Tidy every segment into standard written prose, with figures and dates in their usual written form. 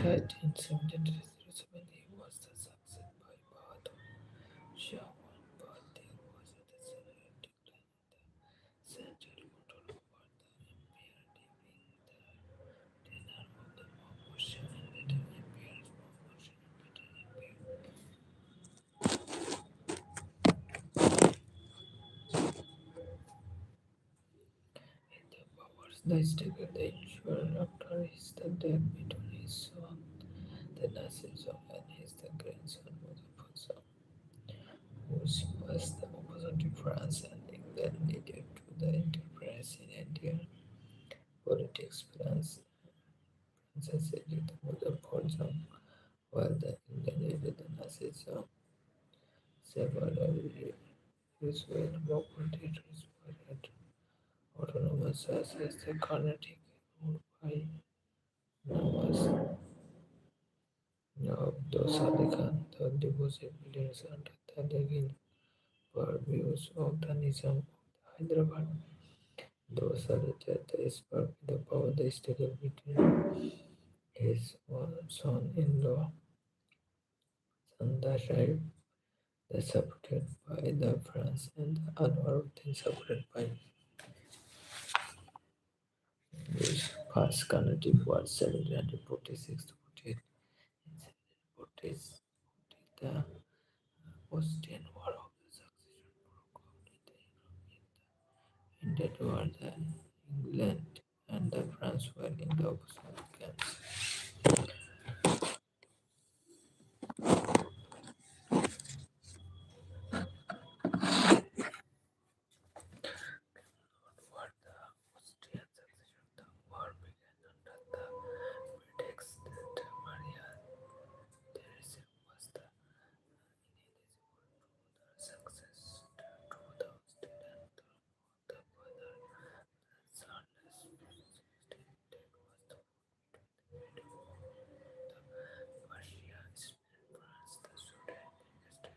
died in 1707. He was succeeded by Bahadur Shah. But there was a decisive decline in the central control over the empire during the tenure of the Mahmud Shah and later emperors Mahmud Shah and later empire. In the powers that staggered the emperor after his death between his son, the Nasir Shah, and his the grandson Muzaffar Shah, whose was the opposite to France and England needed to the enterprise in India politics. France aided the Muzaffar Shah, while the England aided the Nasir Shah. Several Israel local territories were at autonomous such as the Carnatic ruled by Nawaz Abdus Ali Khan, the deposed leaders under the legal purviews of the Nizam of Hyderabad. Those alleged the spark the power the struggle between his son-in-law Sanda Shahib, the supported by the France and Anwaruddin supported by this past Carnatic War 1746 to 48. In 1746, the Austrian War of the Succession broke out in the European. In that war, the England and the France were in the opposite camps. War the Austrian succession. The war began under the pretext that Maria Theresa was the ineligible to the success to the Austrian throne of the father. Charles XVI that was the war between the Persia, Spain, France, the Sudan, and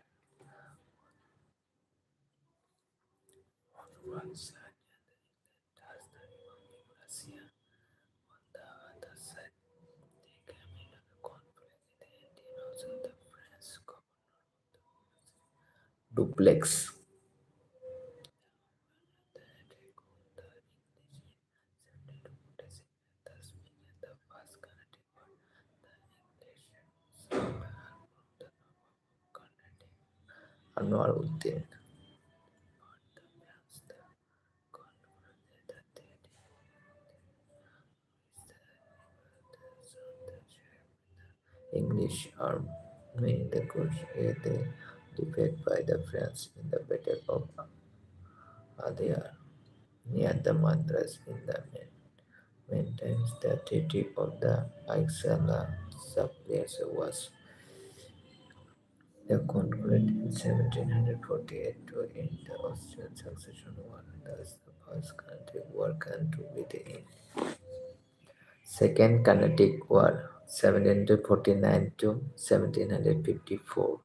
on one side and the England as the Republic Russia on the other side. They came into the conflict with the Indian also the French governor Duplex. The attack on the English in 1747 thus began the first Carnatic War. The English survived from the Nawab of Carnatic Anwaruddin. But the French the confronted the dead English army the cruciated defeated by the French in the Battle of Adyar near the Madras in the meantime the Treaty of the Aix-la-Chapelle was concluded in 1748 to end the Austrian Succession War. Thus, the First Carnatic War came to be the end. Second Carnatic War, 1749 to 1754.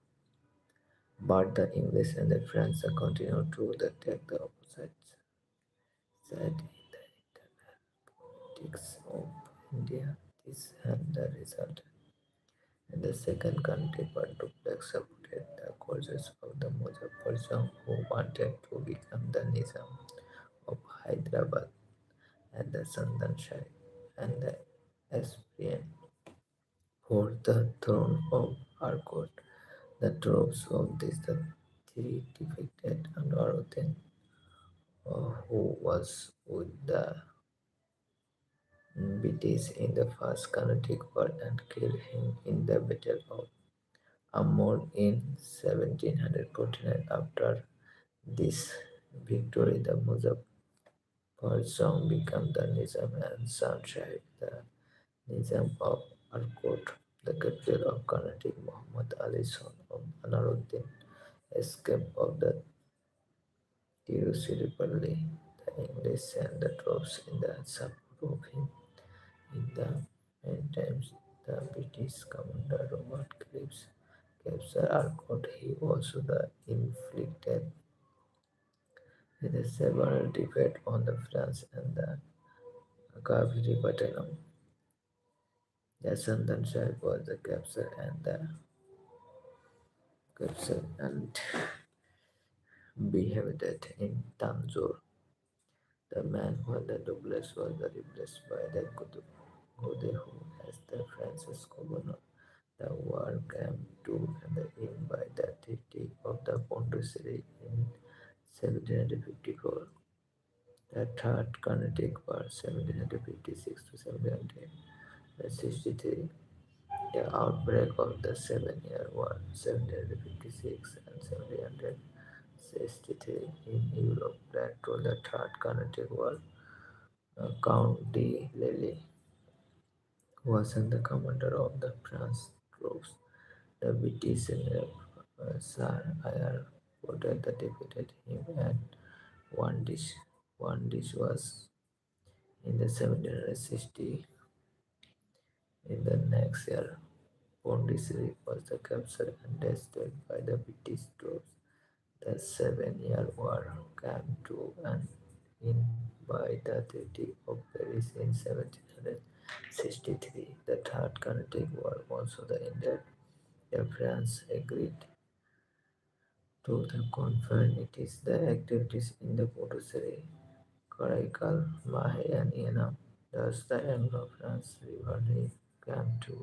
But the English and the French continued to attack the opposite side in the internal politics of India. This had the result. In the Second Carnatic War, Duplex supported the causes of the Muzaffar Shah, who wanted to become the Nizam of Hyderabad, and the Sandan Shah and the Aspirant for the throne of Arcot. The troops of these the three defeated Anwaruddin, who was with the British in the First Carnatic War, and killed him in the Battle of Amur in 1749. After this victory, the Muzaffar Shah became the Nizam and Shan Shahid, the Nizam of Arcot, the capital of Carnatic. Muhammad Ali, son of Anaruddin, escaped of the Tiruchirappalli. The English sent the troops in the support of him. In the meantime, the British commander Robert Clives captured Arcot. He also inflicted with several defeats on the France and the Kaveri Battalion. The Sandan was the capture and beheaded in Tanjore. The man who the Douglas was replaced by the Gode who as the Francis governor. The war came to an end by the Treaty of the Pondicherry in 1754. The Third Carnatic War 1756 to 1763. The outbreak of the Seven-Year War 1756 and 1763 in Europe led to the Third Carnatic War. Count de Lille was the commander of the French troops. The British Sir Eyre ordered the defeated him and one dish. One dish was in the 1760. In the next year, Pondicherry was captured and destroyed by the British troops. The Seven-Year War came to an end by the Treaty of Paris in 1763. The Third Carnatic War also ended. The France agreed to the confine it is the activities in the Pondicherry, Karaikal, Mahe and Yenam. Thus the Anglo-France rivalry came to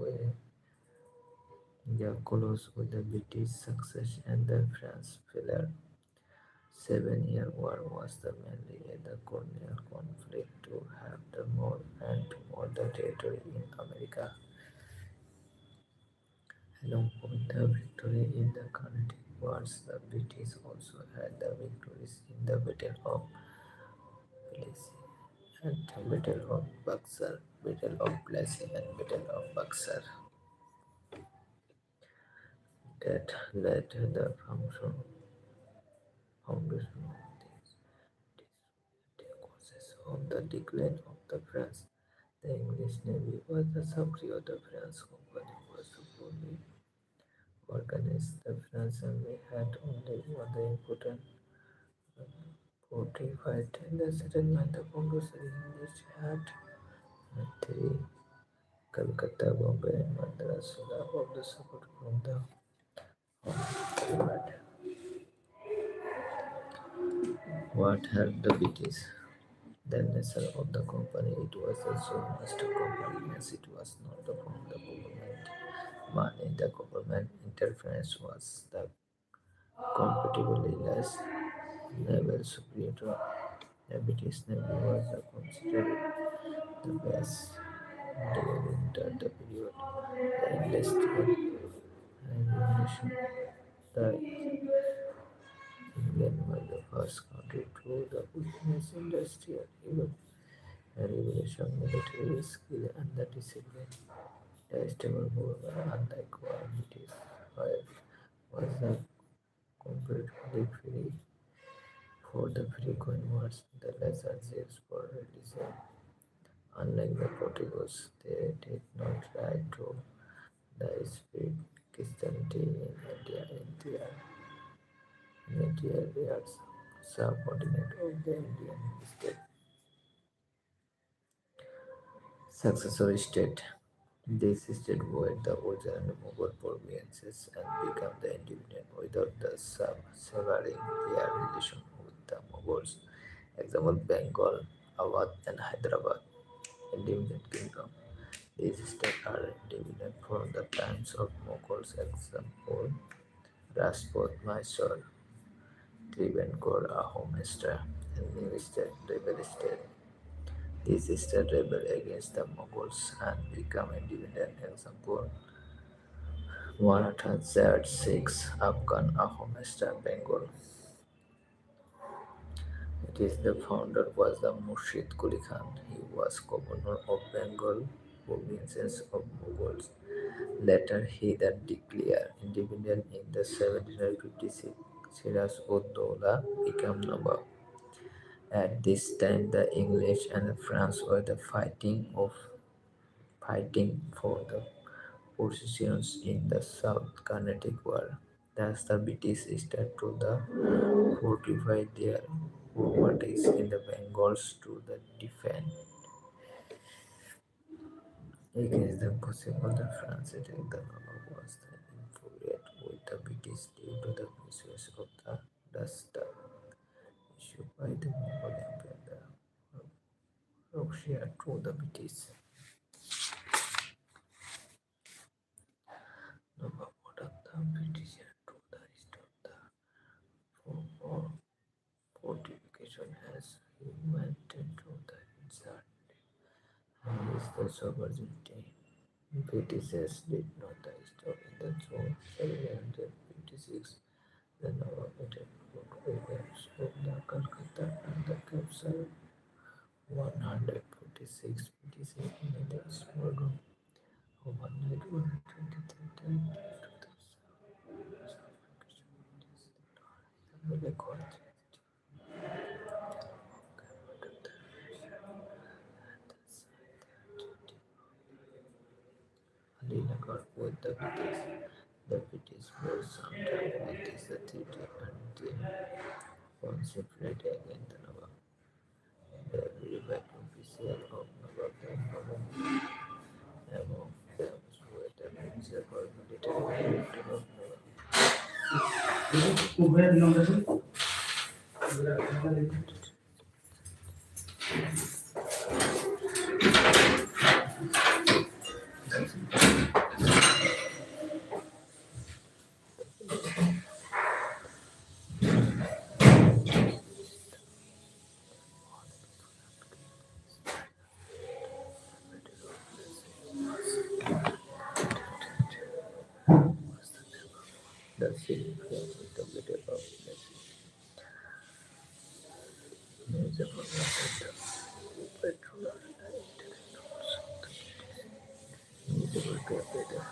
a close with the British success and the French failure. Seven-Year War was the mainly a colonial conflict to have the more and more the territory in America. Along with the victory in the Carnatic Wars, the British also had the victories in the Battle of Plassey and the Battle of Buxar, Battle of Plassey and Battle of Buxar that led to the foundation of the causes of the decline of the France. The English Navy was the subsidiary of the French Company was poorly organized. The French army had only one the important fortified the settlement of Pondicherry, which had three Calcutta, Bombay, and Madras of the support from the home. What helped the British? The nature of the company, it was a sole master company as it was not from the government money. The government interference was the comparatively less naval superior. The British Navy was considered the best during the period. The industrial revolution. The England was the first country to the witness industrial revolution, military skill and the discipline. The stable government, unlike war British fire, was completely free for the frequent wars. The lesser used for religion. Unlike the Portuguese, they did not try to the spread Christianity in India areas subordinate of the Indian state. Successor state. This state were the original Mughal provinces and became the independent without the severing their relation with the Mughals. Example Bengal, Awadh and Hyderabad. Independent kingdom. These states are independent from the times of Mughals. Example Rajput, Mysore, Travancore, Ahomestra, and new state, rebel state. These states rebelled against the Mughals and became independent. Example Maratha, Zayat, Sikhs, Afghan, Ahomestra, Bengal. It is the founder was the Murshid Quli Khan. He was governor of Bengal, provinces of Mughals. Later, he then declared independence in the 1756. Siraj ud Dowlah became Nawab. At this time, the English and the French were fighting for the positions in the South Carnatic War. Thus, the British started to fortify their properties in the Bengals to defend Against the possible the France attack, the Nava was then infuriated with the British due to the misuse of the dust issued by the Mongol Empire, the Russia to the British. Nava ordered the British to the restore the for fortification as he went into the inside. And is the sovereignty. Britishers did not stop in the June 1756. The Nawab attacked Fort Williams of the Calcutta and the captured 146 British in the small room. Overnight, 123 died due to the record. Ali Nagar with the British. The British were sometime with this treaty and then once fled against the Nawab. The river official of Nawab among them were the principal military director of the city with the middle of the municipal center. Petrol municipal capital.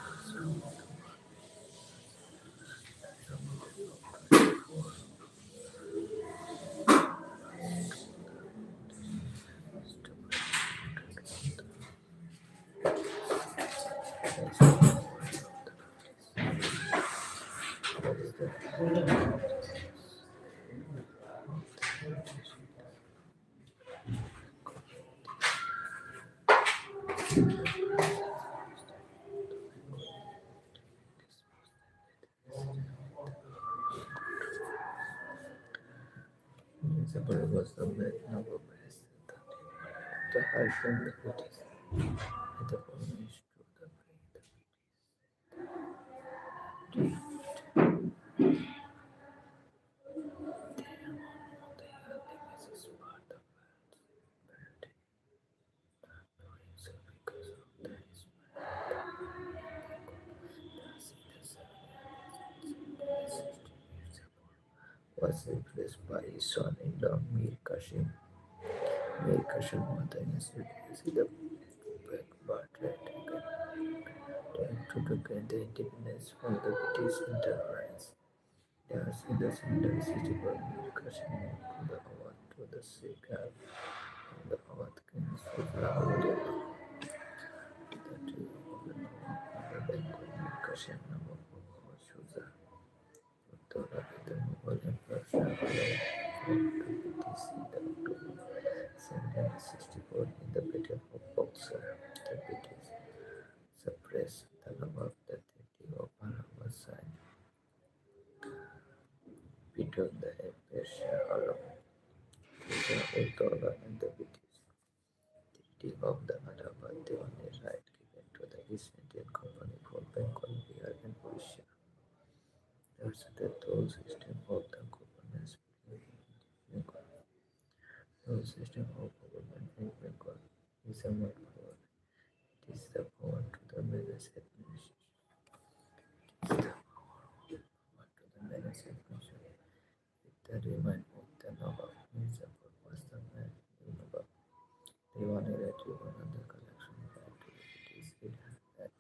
Municipal was the main number base. The high from the British. And the formation to the was replaced by his son-in-law Mir Kashim. Mir Kashim simultaneously the back but to gain the independence from the British interference. Thus, in the secondary city for Mir Kashim moved to the Awadh to the Sikh and the Awadh kings of Lahore. The tree of the Nawab on the bank of Mir Kashim Nawab of Shuza. Uttara the Mughal Emperor Shah Alam fought to BTC the October 1764 in the Battle of Buxar. The British suppressed the Nawab. The Treaty of Allahabad signed between the Emperor Shah Alam, Shuja Uttara and the British. Treaty of the Allahabad, the only right given to the East Indian Company for Bengal, Bihar and Orissa. Thus, the toll system of the governance Bengal. Toll system of government in Bengal is a mode power. It is the power to the manage administration. It is the power to the manage administration. With the remind of the Nawab, Mirzapur was the man new Nawab. They wanted a tribune on the collection back to the British. It had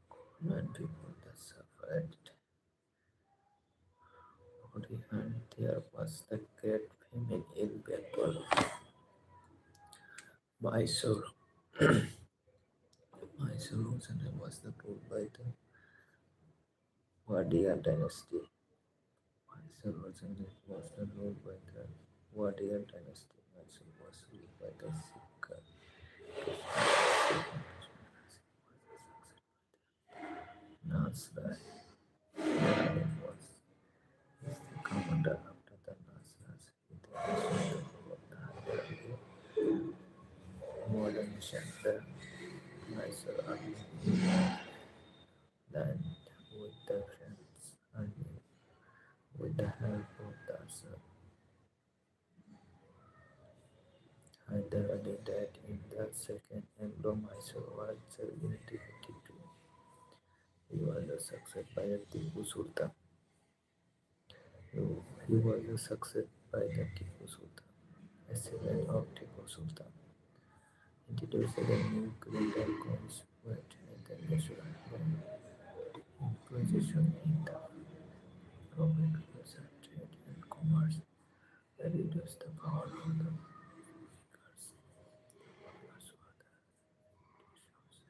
government people that suffered body and there was the great famine in Bengal. Mysore. Mysore was the ruled by the Wadia dynasty. Myself was an emotional role by the Warrior dynasty. Myself was ruled by the Sikh Nasrai. It was is the commander after the Nasras. He was the modern center. Mysore army land with the French army with the help of the Hyder Ali died in the Second Anglo-Mysore War 1782. He was succeeded by the Tipu Sultan. He was succeeded by the Tipu Sultan, a son of Tipu Sultan. Introduced the new greater concept international imposition in the Roman trade and commerce that reduced the power of the workers. Workers were the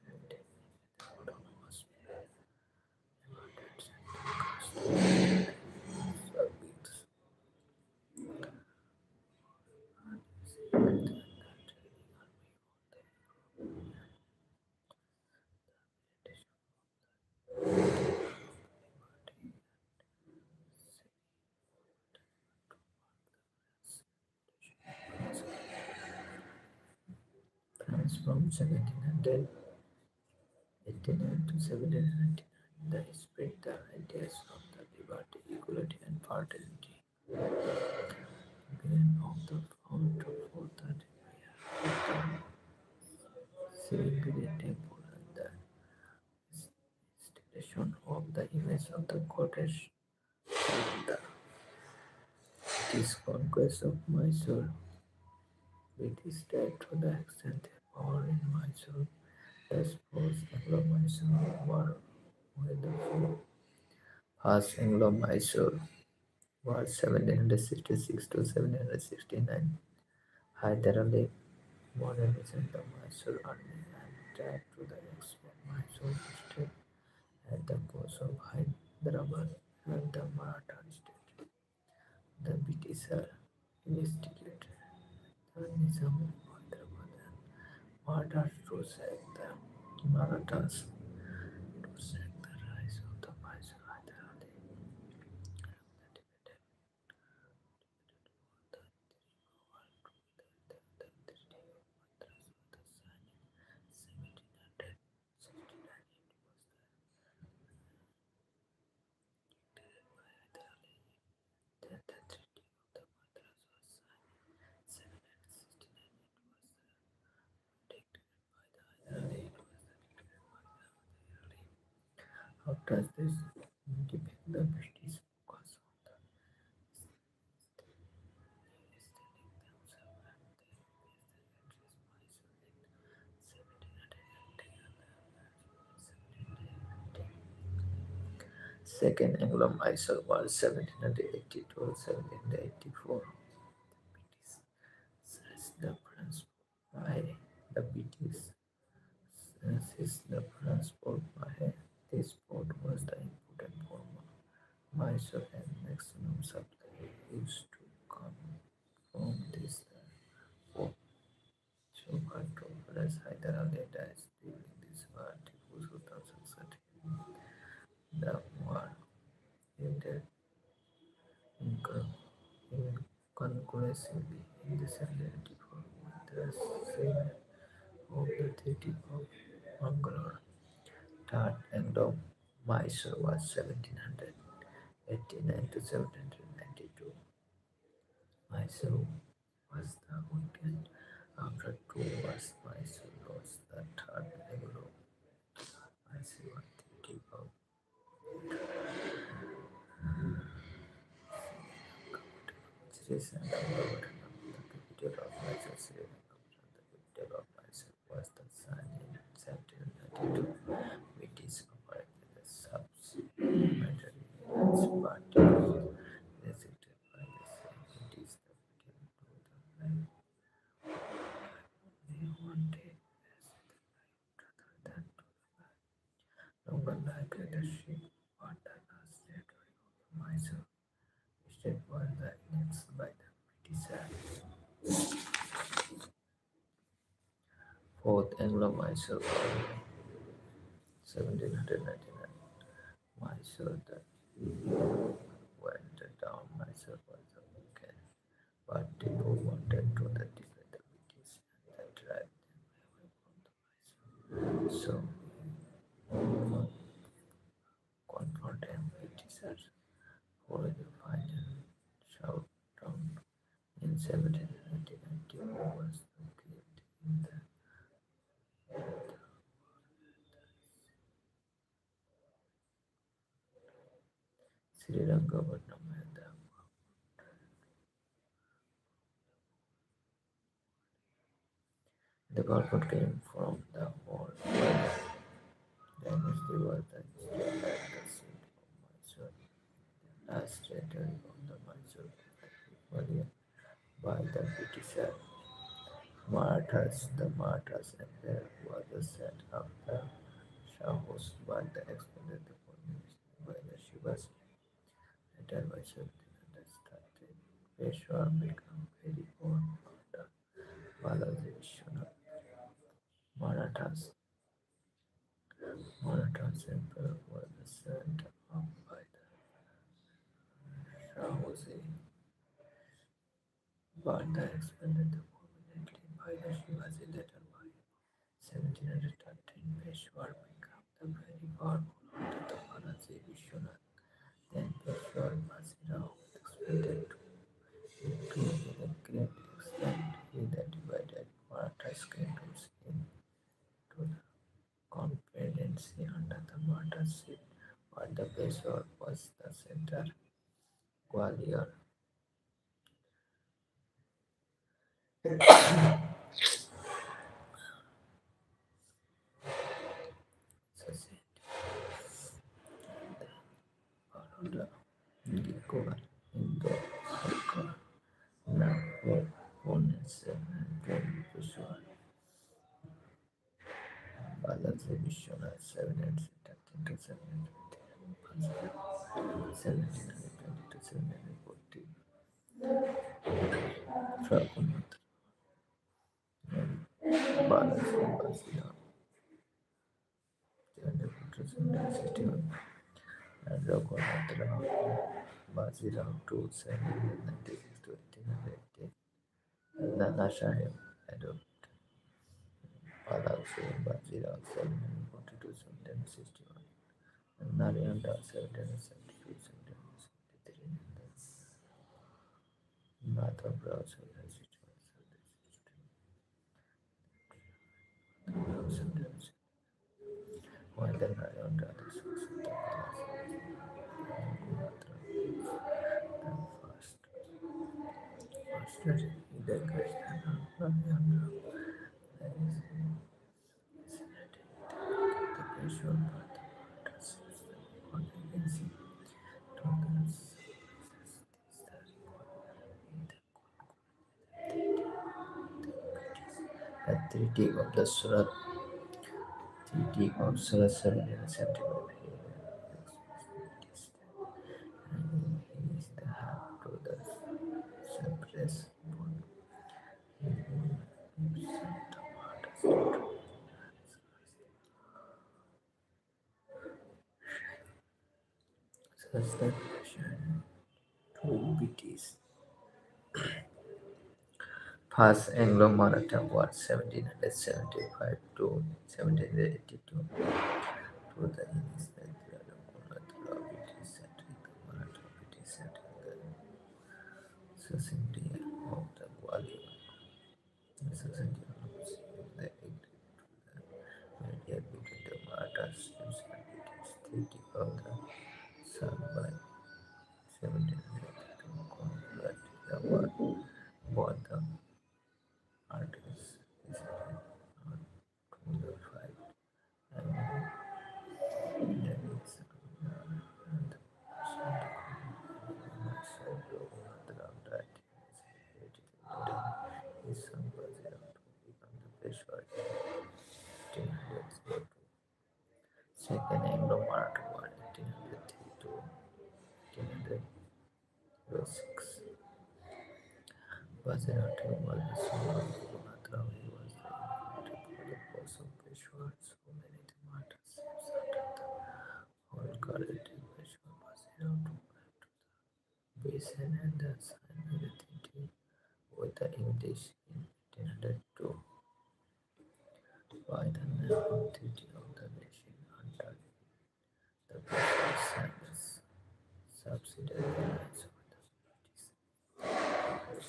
and the autonomous service France from 1789 to 1799. They spread the ideas of the liberty, equality, and fraternity. Beginning of the fount for the Sivigiri temple and the installation of the image of the goddess Nanda. This conquest of Mysore British tried to the extent their power in Mysore. Thus post Anglo-Mysore War with the first Anglo-Mysore War 1766 to 1769. Hyder Ali modernized the Mysore army and tried to the export Mysore state at the cost of Hyderabad and the Maratha state. The British instigated the Nizam of Hyderabad and Marathas to sack the Marathas to sack the rise of the Mysore Hyder Ali. The Tibetan the Treaty of Madras was signed in 1769. It was by Hyder Ali that the Treaty of the Madras was signed in 1769. It was dictated by the Hyder Ali. It was dictated by the Hyder Ali. After this defeat, the British focused on the establishing themselves and they replaced the country's Mysore in 1790. Second Anglo-Mysore War 1780 to 1784. British seized the transport by the British seized the transport by this port was the important for Mysore and maximum supply used to come from this port. So far, as Hyder Ali dies during this war, Tipu Sultan succeeded him. The war ended inconclusively in December 1884 with the signing of the Treaty of Mangalore. Third Anglo-Mysore was 1789 to 1792. Mysore was the weekend after two wars. Mysore lost the third Anglo-Mysore Treaty of Sri Lanka. The capital of Mysore, Sri Lanka. The capital of Mysore was the Sun in 1792. British operated the subsidiary party restricted by the same British capital to the line. Only one day as the line rather than to the longer life leadership, what the last territory of Mysore. Fourth Anglo-Mysore War, 1799. Mysore that went down. Mysore was a weekend, but Tipu wanted to defeat the British and then drive them away from the Mysore. So confronted Britishers for the final showdown in 1799. Tipu was killed in the Sri Lanka government had the government came from the war. Dynasty was the still at the seat of Mysore, last territory of the Mysore Empire by the British Marathas. The Marathas Empire was set up the Shahus by the expanded the colonies by the Shivas. Later by Sultan started Peshawar become very poor after Balaji Vishwanath. Marathas Marathas Empire was set up by the Shahus but the expanded permanently by the Shivaji later by 1713 Peshawar became the very powerful under the Balaji Vishwanath. Then Peshawar Bazirao expanded to increase a great extent. He then divided Maratha's kingdoms into the confederacy under the Marathas, but the Peshawar was the center. Gwalior Society, Baroda, Gikor, Indore, Holkar, Nagpur, Pune, and Peshawar. Balaji Vishwanath, 713 to 720 to 740, Raghunath, and Balaji Bazirao, 761, and Raghunath Rao, Bazirao, 2, 796 to 1818. Nana Sahib adopted Balaji Bazirao, 740 to 761. Narayana 772, 773, and Madhav Rao 761, 762, while the Narayana others was the Guratra the first the Krishna Narayana that is fascinating the visual part of the system on agency to the Treaty of the Surat Treaty of Surat 1775 and he is the head to the suppress board suspension to British. First Anglo-Maratha War 1775 to 1782 to the initial period of British settling the Maratha British settling the society of the Gwalior. The society of the agreed to the media between the Marathas and British treaty of the Sun by 1782 concluded the war. Both the parties decided not to the fight and there is and the myself Raghunath that his son Bazirao to become the Peshwa in 1802. Second Anglo-Maratha War 1803 to 1806. Bazinati was the son of Gurunatra. He was the inventor for the force of Peshawar. So many tomatoes after the whole collective Peshawar was enough to climb to the basin and the sign everything with the English in 1802 by the name of Treaty of the Nation under the British Cyrus subsidiary alliance with the British.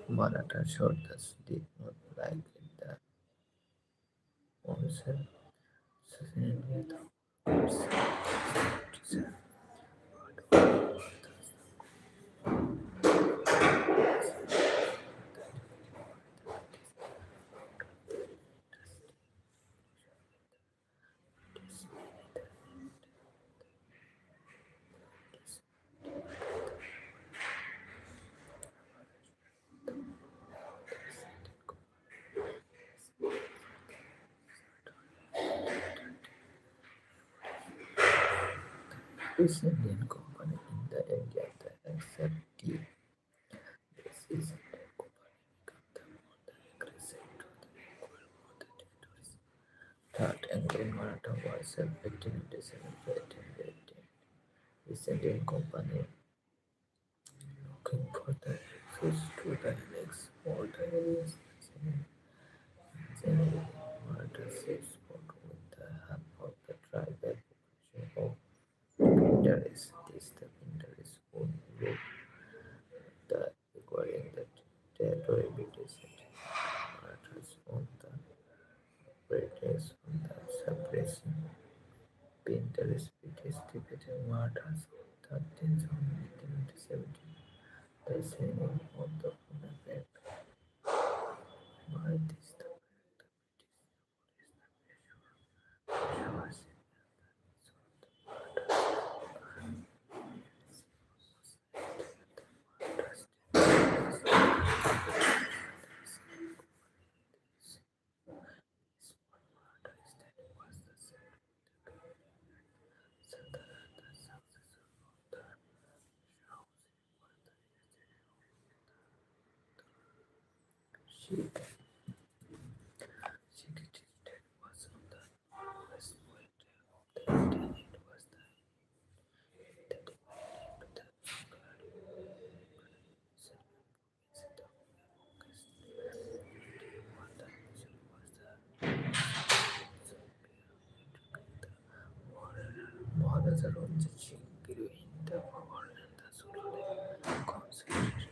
Maratha soldiers did not like it that onset suddenly the British East Indian Company in the India that accepted this East Indian Company became the more the aggressive to the equal more the territories. Third Anglo-Maratha Wars of 1897 to 1818. East Indian Company looking for the access to the lakes or the areas generally Maratha ships fought with the help of the tribal population of Pindaris. This the Pindaris would rule the requiring the territory British Marathas on the British on the suppressing Pindaris British defeated Marathas on 13th of 1870. The signing of the Pune Pact. By this the Peshawar she detected was on the west point of the India. It was the that divided into the Maharaja Ranjit Singh grew in the power and the slowly concentrated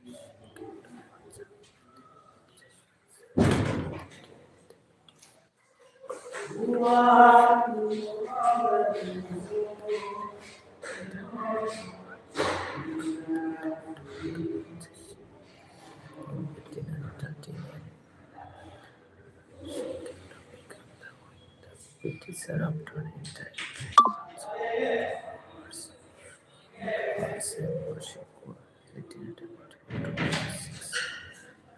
in 1839. The British after entire worship was 1826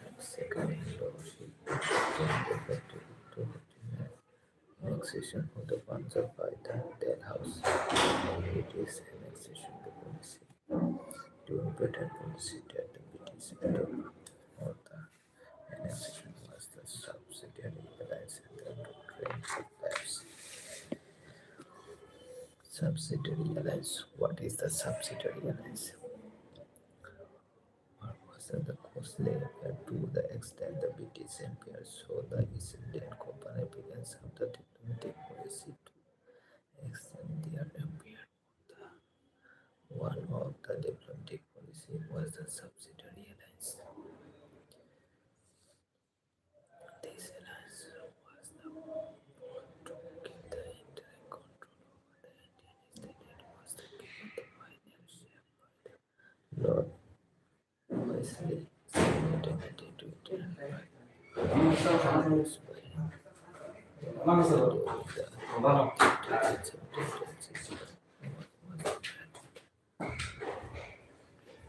and second Indo-Sikh effective to 49. Annexation of the Punjab by the Dalhouse. British annexation the policy. During Britain policy that the British adopt or the annexation was the subsidiary alliance and the doctrine of lapse. Subsidiary alliance. What is the subsidiary alliance? What was the costly affair to the extent the British Empire saw the East Indian Company began some the diplomatic policy to extend their empire. One of the diplomatic policy was the subsidiary alliance. This alliance was the one to keep the entire control over the Indian state. It was the given the pioneer shape by the Lord Wesley, 1792 used by him during the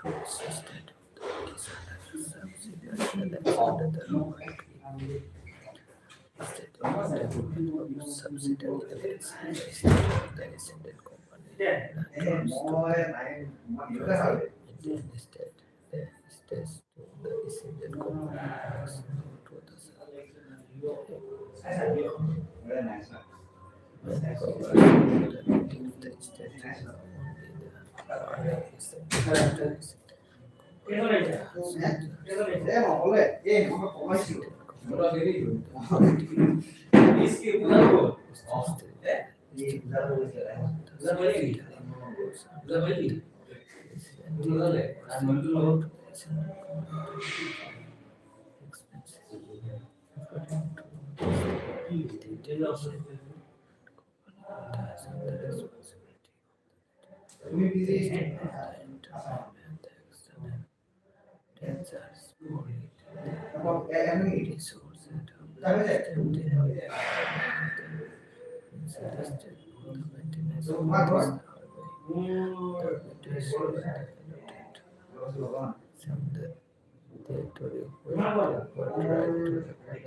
road system of the British under the subsidiary alliance under the Roman Creed. Instead of the development of subsidiary alliance, the state of the East Indian Company Troops to the present Indian state. The states to the descended communities to the south. When powers the native the state only the army is the militaries. Dancers for it. Resource and suggested for the maintenance of this highway. The British were allocated some the territory where they were tried to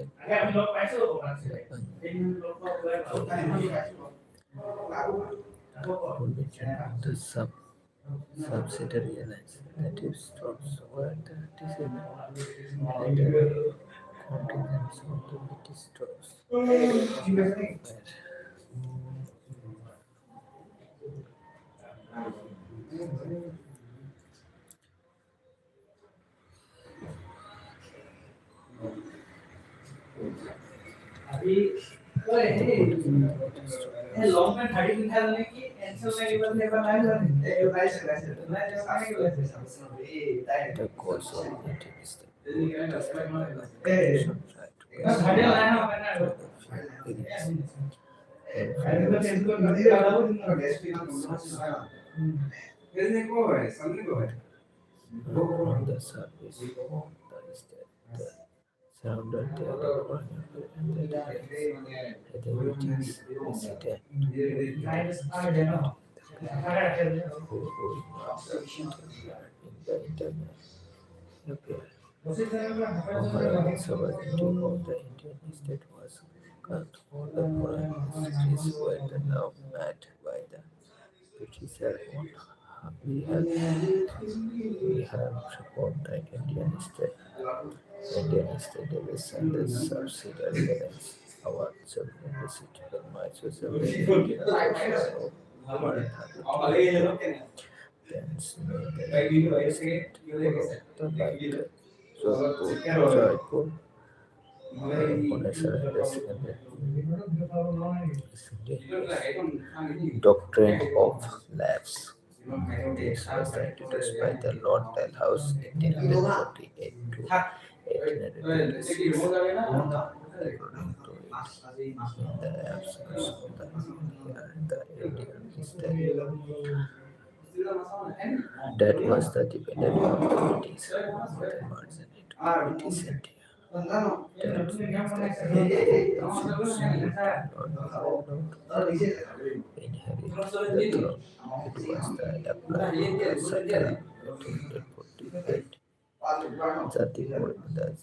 provision of the subsidiary alliance. Native troops were the disabled and the contingents of the British troops were the cause of native is the condition right to on the surface the state the surrounded the colonial and the meetings resident who would not the in the internal affair. Overall sovereignty of the Indian state was cut. All the foreign ministries were now met by the British on we have supported the Indian state division, the subsidiary alliance. Our sovereignty to my society of Hence, the Indian state the light. Jaipur, Bhubaneswar, and the second doctrine of lapse. This was introduced by the Lord Dalhousie in 1848 to 1826. According to it, in the absence of the here, the Indian state that was the dependent on the British for the margin into British India. That means that the Muslims not be allowed to inherit the throne. It was the applied in the Sataram 1848. Zatipur, the